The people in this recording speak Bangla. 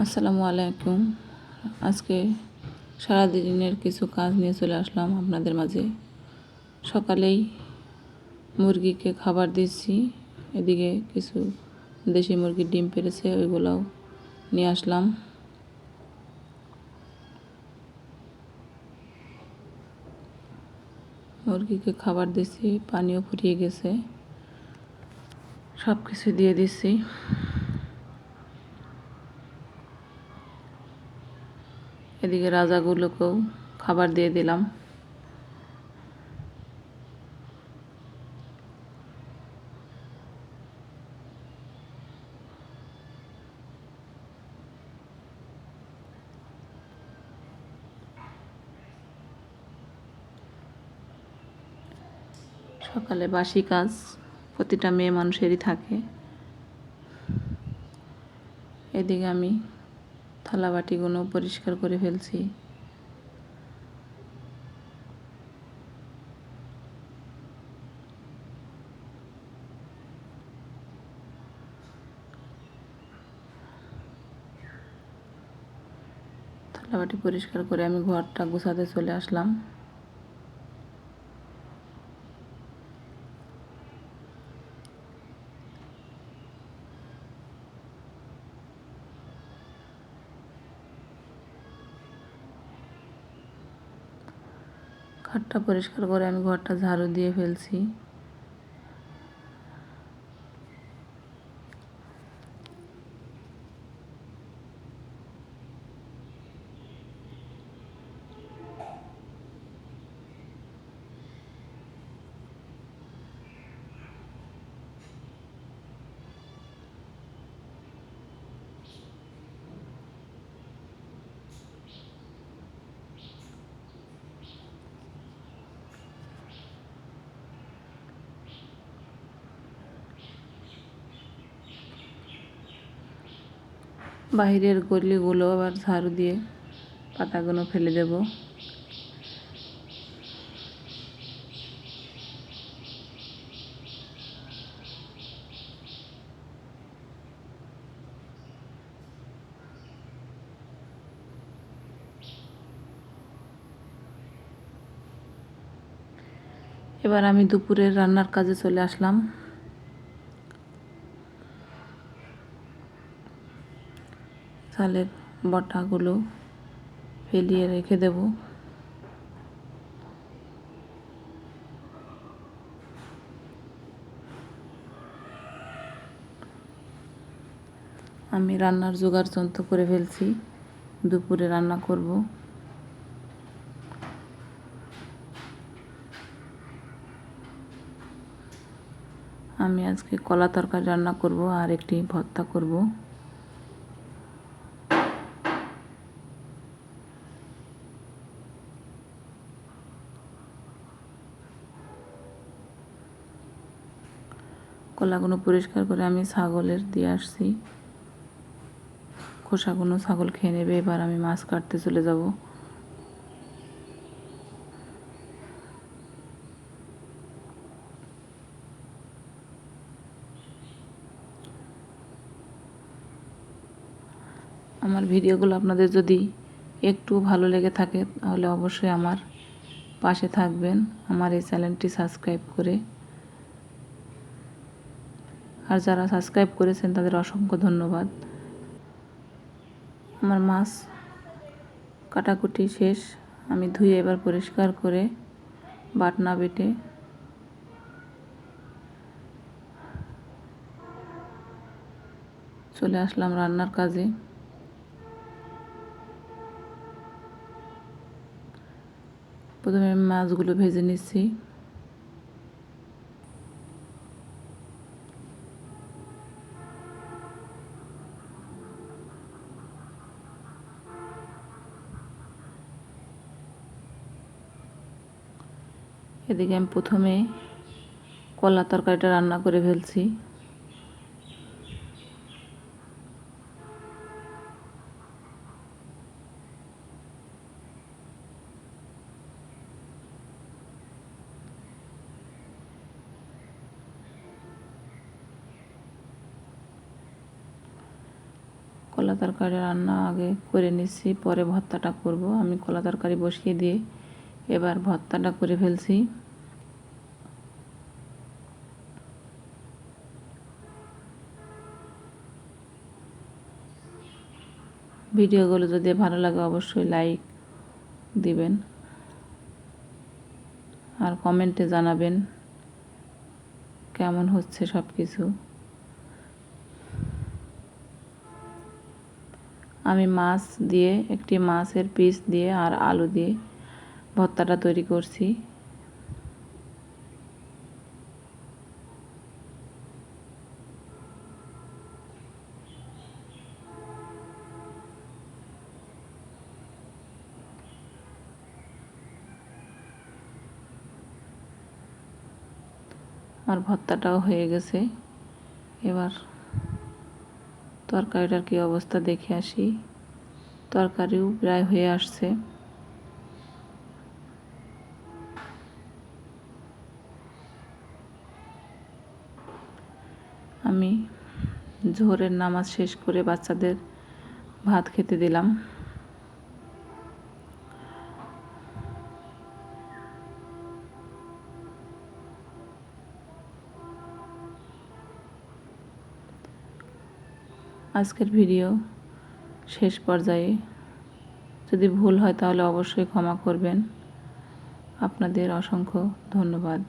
আসসালামু আলাইকুম। আজকে সারাদিনের কিছু কাজ নিয়ে চলে আসলাম আপনাদের মাঝে। সকালেই মুরগিকে খাবার দিচ্ছি, এদিকে কিছু দেশি মুরগির ডিম পেড়েছে, ওইগুলোও নিয়ে আসলাম। মুরগিকে খাবার দিচ্ছি, পানিও ফুরিয়ে গেছে, সব কিছু দিয়ে দিচ্ছি। এদিকে রাজাগুলোকেও খাবার দিয়ে দিলাম। সকালে বাসি কাজ প্রতিটা মেয়ে মানুষেরই থাকে। এদিকে আমি থালা বাটিগুলো পরিষ্কার করে ফেলছি। থালা বাটি পরিষ্কার করে আমি ঘরটা গুছাতে চলে আসলাম। ঘরটা পরিষ্কার করে আমি ঘরটা ঝাড়ু দিয়ে ফেলছি। বাইরের গলিগুলো আবার ঝাড়ু দিয়ে পাতাগুলো ফেলে দেব। এবার আমি দুপুরের রান্নার কাজে চলে আসলাম। চালের বটাগুলো ফেলিয়ে রেখে দেব। আমি রান্নার জোগাড় যন্ত্র করে ফেলছি, দুপুরে রান্না করব। আমি আজকে কলা তরকারি রান্না করব আর একটি ভর্তা করব। কলাগুলো পরিষ্কার করে আমি ছাগলের দিয়ে আসছি, খোসাগুলো ছাগল খেয়ে নেবে। এবার আমি মাছ কাটতে চলে যাব। আমার ভিডিওগুলো আপনাদের যদি একটু ভালো লেগে থাকে তাহলে অবশ্যই আমার পাশে থাকবেন, আমার এই চ্যানেলটি সাবস্ক্রাইব করে। আর যারা সাবস্ক্রাইব করেছেন তাদের অসংখ্য ধন্যবাদ। আমার মাছ কাটাকুটি শেষ, আমি ধুয়ে এবার পরিষ্কার করে বাটনা বেটে চলে আসলাম রান্নার কাজে। প্রথমে আমি মাছগুলো ভেজে নিচ্ছি। এদিকে আমি প্রথমে কলা তরকারিটা রান্না করে ফেলছি। কলা কলা তরকারি রান্না আগে করে নিচ্ছি, পরে ভর্তাটা করব। আমি কলা তরকারি বসিয়ে দিয়ে এবার ভর্তাটা করে ফেলছি। ভিডিওগুলো যদি ভালো লাগে অবশ্যই লাইক দিবেন আর কমেন্টে জানাবেন কেমন হচ্ছে সব কিছু। আমি মাছ দিয়ে, একটি মাছের পিস দিয়ে আর আলু দিয়ে ভর্তাটা তৈরি করছি। আমার ভর্তাটাও হয়ে গেছে। এবার তরকারিটার কী অবস্থা দেখে আসি। তরকারিও প্রায় হয়ে আসছে। আমি জোহরের নামাজ শেষ করে বাচ্চাদের ভাত খেতে দিলাম। আজকের ভিডিও শেষ পর্যায়ে, যদি ভুল হয় তাহলে অবশ্যই ক্ষমা করবেন। আপনাদের অসংখ্য ধন্যবাদ।